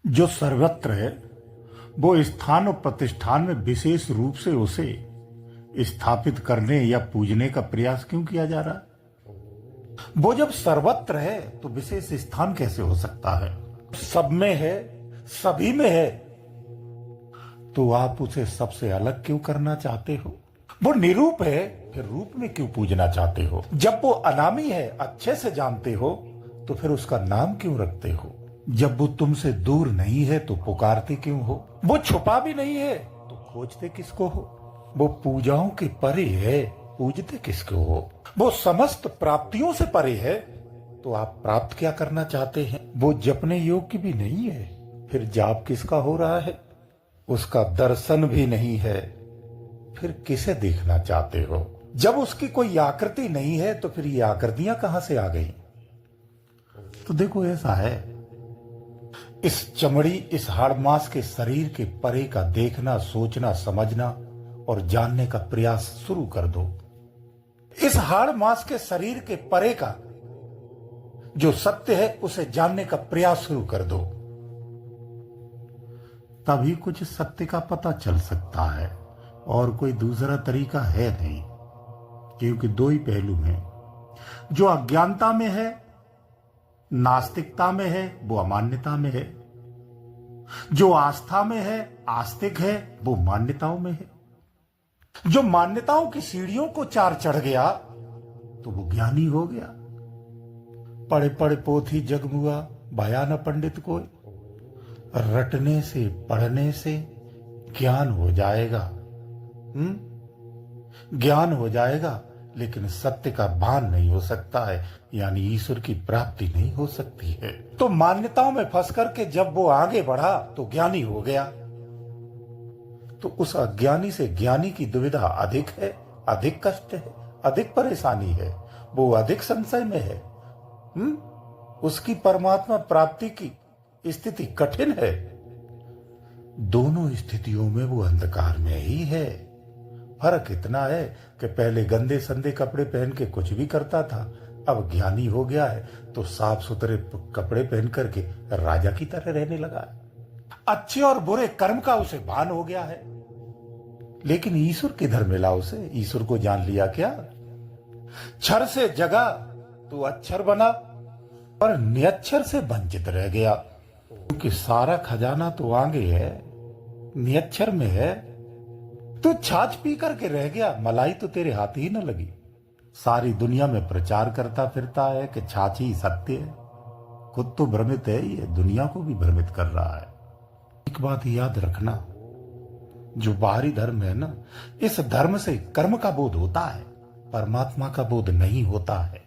जो सर्वत्र है वो स्थान और प्रतिष्ठान में विशेष रूप से उसे स्थापित करने या पूजने का प्रयास क्यों किया जा रहा है? वो जब सर्वत्र है तो विशेष स्थान कैसे हो सकता है? सब में है, सभी में है, तो आप उसे सबसे अलग क्यों करना चाहते हो? वो निरूप है, फिर रूप में क्यों पूजना चाहते हो? जब वो अनामी है, अच्छे से जानते हो, तो फिर उसका नाम क्यों रखते हो? जब वो तुमसे दूर नहीं है तो पुकारते क्यों हो? वो छुपा भी नहीं है तो खोजते किसको हो? वो पूजाओं के परे है, पूजते किसको हो? वो समस्त प्राप्तियों से परे है, तो आप प्राप्त क्या करना चाहते हैं? वो जपने योग्य भी नहीं है, फिर जाप किसका हो रहा है? उसका दर्शन भी नहीं है, फिर किसे देखना चाहते हो? जब उसकी कोई आकृति नहीं है तो फिर ये आकृतियां कहां से आ गई? तो देखो, ऐसा है, इस चमड़ी, इस हाड़ मांस के शरीर के परे का देखना, सोचना, समझना और जानने का प्रयास शुरू कर दो। इस हाड़ मांस के शरीर के परे का जो सत्य है उसे जानने का प्रयास शुरू कर दो, तभी कुछ सत्य का पता चल सकता है। और कोई दूसरा तरीका है नहीं, क्योंकि दो ही पहलू हैं। जो अज्ञानता में है, नास्तिकता में है, वो अमान्यता में है। जो आस्था में है, आस्तिक है, वो मान्यताओं में है। जो मान्यताओं की सीढ़ियों को चार चढ़ गया तो वो ज्ञानी हो गया। पढ़े पढ़े पोथी जगमुआ, भया न पंडित कोई। रटने से, पढ़ने से ज्ञान हो जाएगा। ज्ञान हो जाएगा, लेकिन सत्य का भान नहीं हो सकता है, यानी ईश्वर की प्राप्ति नहीं हो सकती है। तो मान्यताओं में फंस करके जब वो आगे बढ़ा तो ज्ञानी हो गया। तो उस अज्ञानी से ज्ञानी की दुविधा अधिक है, अधिक कष्ट है, अधिक परेशानी है, वो अधिक संशय में है। उसकी परमात्मा प्राप्ति की स्थिति कठिन है। दोनों स्थितियों में वो अंधकार में ही है। फर्क इतना है कि पहले गंदे संदे कपड़े पहन के कुछ भी करता था, अब ज्ञानी हो गया है तो साफ सुथरे कपड़े पहन करके राजा की तरह रहने लगा है। अच्छे और बुरे कर्म का उसे भान हो गया है। लेकिन ईश्वर किधर मिला उसे? ईश्वर को जान लिया क्या? क्षर से जगा तो अक्षर बना, पर निअक्षर से वंचित रह गया। क्योंकि सारा खजाना तो आगे है, निअक्षर में है। तो छाछ पी करके रह गया, मलाई तो तेरे हाथ ही न लगी। सारी दुनिया में प्रचार करता फिरता है कि छाछ ही सत्य है। खुद तो भ्रमित है, ये दुनिया को भी भ्रमित कर रहा है। एक बात याद रखना, जो बाहरी धर्म है ना, इस धर्म से कर्म का बोध होता है, परमात्मा का बोध नहीं होता है।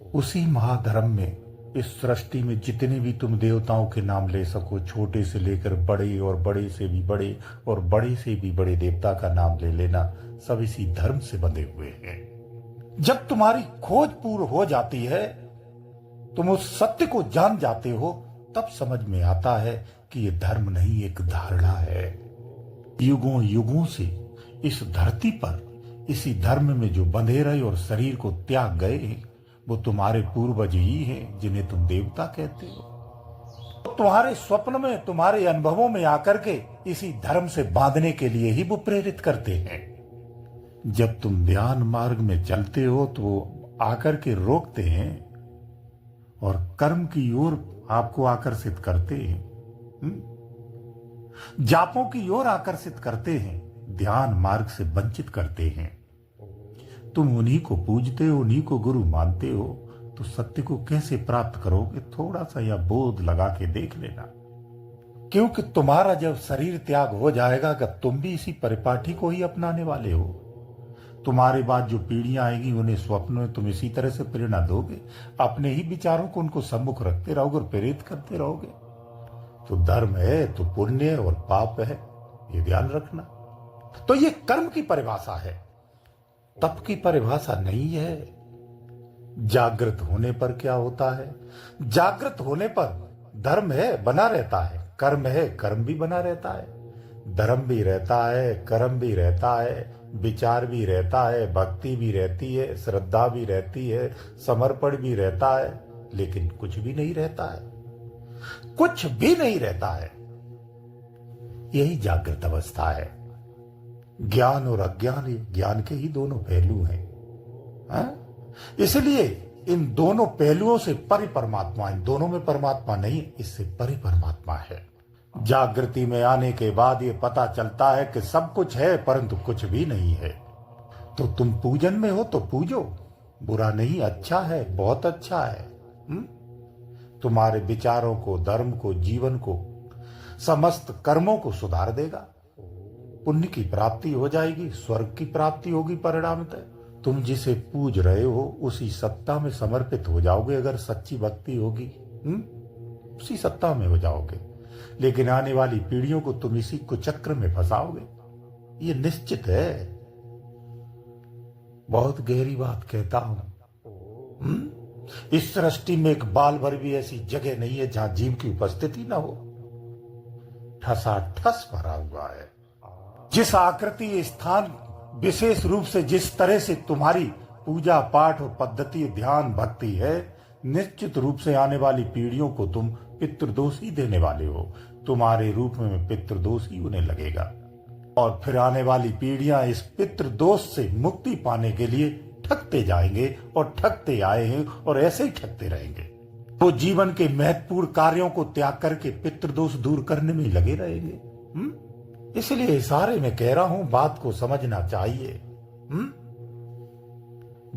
उसी महाधर्म में, इस सृष्टि में जितने भी तुम देवताओं के नाम ले सको, छोटे से लेकर बड़े और बड़े से भी बड़े और बड़े से भी बड़े देवता का नाम ले लेना, सब इसी धर्म से बंधे हुए हैं। जब तुम्हारी खोज पूर्ण हो जाती है, तुम उस सत्य को जान जाते हो, तब समझ में आता है कि यह धर्म नहीं, एक धारणा है। युगों युगों से इस धरती पर इसी धर्म में जो बंधे रहे और शरीर को त्याग गए, वो तुम्हारे पूर्वज ही हैं, जिन्हें तुम देवता कहते हो। तुम्हारे स्वप्न में, तुम्हारे अनुभवों में आकर के इसी धर्म से बांधने के लिए ही वो प्रेरित करते हैं। जब तुम ध्यान मार्ग में चलते हो तो वो आकर के रोकते हैं और कर्म की ओर आपको आकर्षित करते हैं, जापों की ओर आकर्षित करते हैं, ध्यान मार्ग से वंचित करते हैं। तुम उन्हीं को पूजते हो, उन्हीं को गुरु मानते हो, तो सत्य को कैसे प्राप्त करोगे? थोड़ा सा यह बोध लगा के देख लेना। क्योंकि तुम्हारा जब शरीर त्याग हो जाएगा कि तुम भी इसी परिपाठी को ही अपनाने वाले हो। तुम्हारे बाद जो पीढ़ियां आएगी उन्हें स्वप्न में तुम इसी तरह से प्रेरणा दोगे, अपने ही विचारों को उनको सम्मुख रखते रहोगे और प्रेरित करते रहोगे। तो धर्म है तो पुण्य है और पाप है, ये ध्यान रखना। तो ये कर्म की परिभाषा है, तप की परिभाषा नहीं है। जागृत होने पर क्या होता है? जागृत होने पर धर्म है, बना रहता है, कर्म है, कर्म भी बना रहता है, धर्म भी रहता है, कर्म भी रहता है, विचार भी रहता है, भक्ति भी रहती है, श्रद्धा भी रहती है, समर्पण भी रहता है, लेकिन कुछ भी नहीं रहता है। कुछ भी नहीं रहता है। यही जागृत अवस्था है। ज्ञान और अज्ञान, ज्ञान के ही दोनों पहलू हैं। इसलिए इन दोनों पहलुओं से परि परमात्मा, इन दोनों में परमात्मा नहीं, इससे परि परमात्मा है। जागृति में आने के बाद ये पता चलता है कि सब कुछ है परंतु कुछ भी नहीं है। तो तुम पूजन में हो तो पूजो, बुरा नहीं, अच्छा है, बहुत अच्छा है। तुम्हारे विचारों को, धर्म को, जीवन को, समस्त कर्मों को सुधार देगा। पुण्य की प्राप्ति हो जाएगी, स्वर्ग की प्राप्ति होगी परिणामतः। तुम जिसे पूज रहे हो उसी सत्ता में समर्पित हो जाओगे। अगर सच्ची भक्ति होगी उसी सत्ता में हो जाओगे। लेकिन आने वाली पीढ़ियों को तुम इसी कुचक्र में फंसाओगे, ये निश्चित है। बहुत गहरी बात कहता हूं। इस सृष्टि में एक बाल भर भी ऐसी जगह नहीं है जहां जीव की उपस्थिति ना हो। ठसाठस भरा हुआ है। जिस आकृति, स्थान, विशेष रूप से जिस तरह से तुम्हारी पूजा पाठ और पद्धति, ध्यान, भक्ति है, निश्चित रूप से आने वाली पीढ़ियों को तुम पितृदोष ही देने वाले हो। तुम्हारे रूप में पितृदोष ही उन्हें लगेगा और फिर आने वाली पीढ़ियां इस पितृदोष से मुक्ति पाने के लिए ठगते जाएंगे और ठगते आए हैं और ऐसे ही ठगते रहेंगे। वो जीवन के महत्वपूर्ण कार्यों को त्याग करके पितृदोष दूर करने में ही लगे रहेंगे। इसलिए इशारे में कह रहा हूं, बात को समझना चाहिए।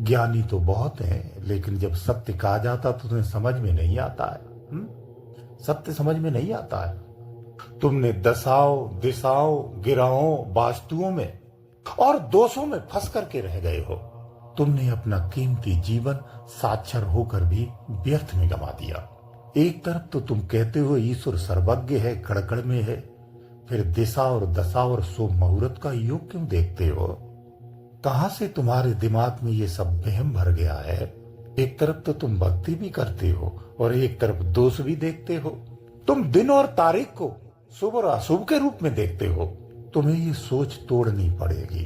ज्ञानी तो बहुत हैं, लेकिन जब सत्य कहा जाता तो तुम्हें समझ में नहीं आता है। सत्य समझ में नहीं आता है। तुमने दशाओं, दिशाओं, गिराओं, वास्तुओं में और दोषों में फंस करके रह गए हो। तुमने अपना कीमती जीवन साक्षर होकर भी व्यर्थ में गंवा दिया। एक तरफ तो तुम कहते हो ईश्वर सर्वज्ञ है, कड़कड़ में है, फिर दिशा और दशा और शुभ मुहूर्त का योग क्यों देखते हो? कहां से तुम्हारे दिमाग में ये सब वहम भर गया है? एक तरफ तो तुम भक्ति भी करते हो और एक तरफ दोष भी देखते हो। तुम दिन और तारीख को शुभ और अशुभ के रूप में देखते हो। तुम्हें ये सोच तोड़नी पड़ेगी।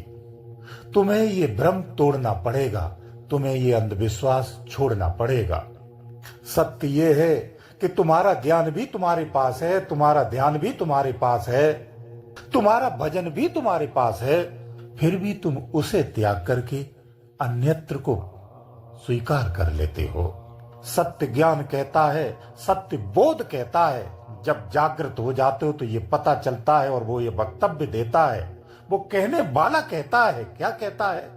तुम्हें ये भ्रम तोड़ना पड़ेगा। तुम्हें ये अंधविश्वास छोड़ना पड़ेगा। सत्य ये है कि तुम्हारा ज्ञान भी तुम्हारे पास है, तुम्हारा ध्यान भी तुम्हारे पास है, तुम्हारा भजन भी तुम्हारे पास है, फिर भी तुम उसे त्याग करके अन्यत्र को स्वीकार कर लेते हो। सत्य ज्ञान कहता है, सत्य बोध कहता है, जब जागृत हो जाते हो तो ये पता चलता है और वो ये वक्तव्य देता है। वो कहने वाला कहता है, क्या कहता है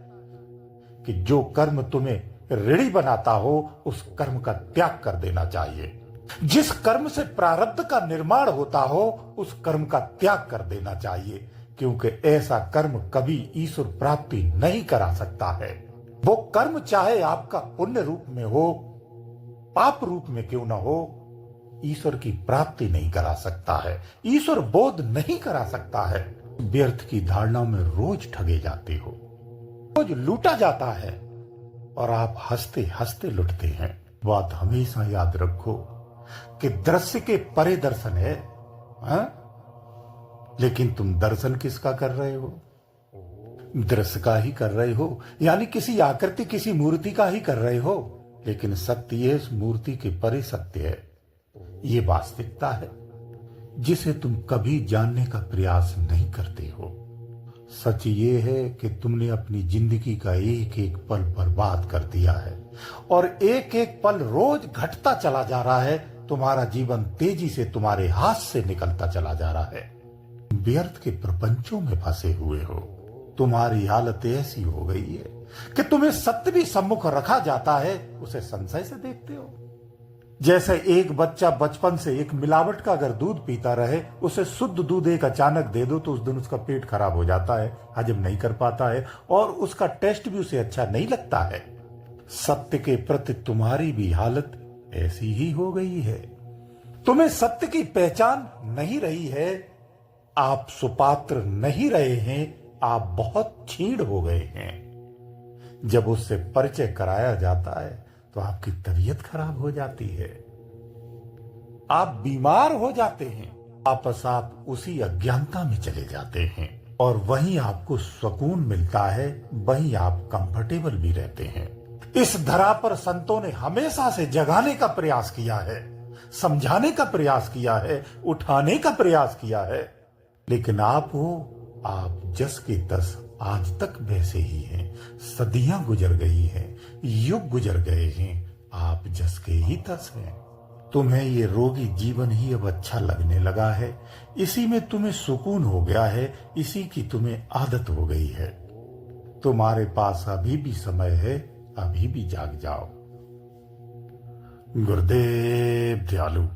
कि जो कर्म तुम्हें ऋणी बनाता हो उस कर्म का त्याग कर देना चाहिए। जिस कर्म से प्रारब्ध का निर्माण होता हो उस कर्म का त्याग कर देना चाहिए, क्योंकि ऐसा कर्म कभी ईश्वर प्राप्ति नहीं करा सकता है। वो कर्म चाहे आपका पुण्य रूप में हो, पाप रूप में क्यों ना हो, ईश्वर की प्राप्ति नहीं करा सकता है, ईश्वर बोध नहीं करा सकता है। व्यर्थ की धारणाओं में रोज ठगे जाते हो, रोज लूटा जाता है और आप हंसते हंसते लुटते हैं। बात हमेशा याद रखो कि दृश्य के परे दर्शन है, लेकिन तुम दर्शन किसका कर रहे हो? दृश्य का ही कर रहे हो, यानी किसी आकृति, किसी मूर्ति का ही कर रहे हो। लेकिन सत्य ये इस मूर्ति के परे सत्य है। ये वास्तविकता है जिसे तुम कभी जानने का प्रयास नहीं करते हो। सच ये है कि तुमने अपनी जिंदगी का एक एक पल बर्बाद कर दिया है और एक एक पल रोज घटता चला जा रहा है। तुम्हारा जीवन तेजी से तुम्हारे हाथ से निकलता चला जा रहा है। व्यर्थ के प्रपंचों में फंसे हुए हो। तुम्हारी हालत ऐसी हो गई है कि तुम्हें सत्य भी सम्मुख रखा जाता है, उसे संशय से देखते हो। जैसे एक बच्चा बचपन से एक मिलावट का अगर दूध पीता रहे, उसे शुद्ध दूध एक अचानक दे दो तो उस दिन उसका पेट खराब हो जाता है, हजम नहीं कर पाता है और उसका टेस्ट भी उसे अच्छा नहीं लगता है। सत्य के प्रति तुम्हारी भी हालत ऐसी ही हो गई है। तुम्हें सत्य की पहचान नहीं रही है, आप सुपात्र नहीं रहे हैं, आप बहुत छीण हो गए हैं। जब उससे परिचय कराया जाता है तो आपकी तबीयत खराब हो जाती है, आप बीमार हो जाते हैं, वापस आप उसी अज्ञानता में चले जाते हैं और वहीं आपको सुकून मिलता है, वहीं आप कंफर्टेबल भी रहते हैं। इस धरा पर संतों ने हमेशा से जगाने का प्रयास किया है। समझाने का प्रयास किया है, उठाने का प्रयास किया है, लेकिन आप जस के तस आज तक वैसे ही हैं। सदियां गुजर गई हैं, युग गुजर गए हैं, आप जस के ही तस हैं। तुम्हें ये रोगी जीवन ही अब अच्छा लगने लगा है, इसी में तुम्हें सुकून हो गया है, इसी की तुम्हें आदत हो गई है। तुम्हारे पास अभी भी समय है, अभी भी जाग जाओ। गुरुदेव दयालु।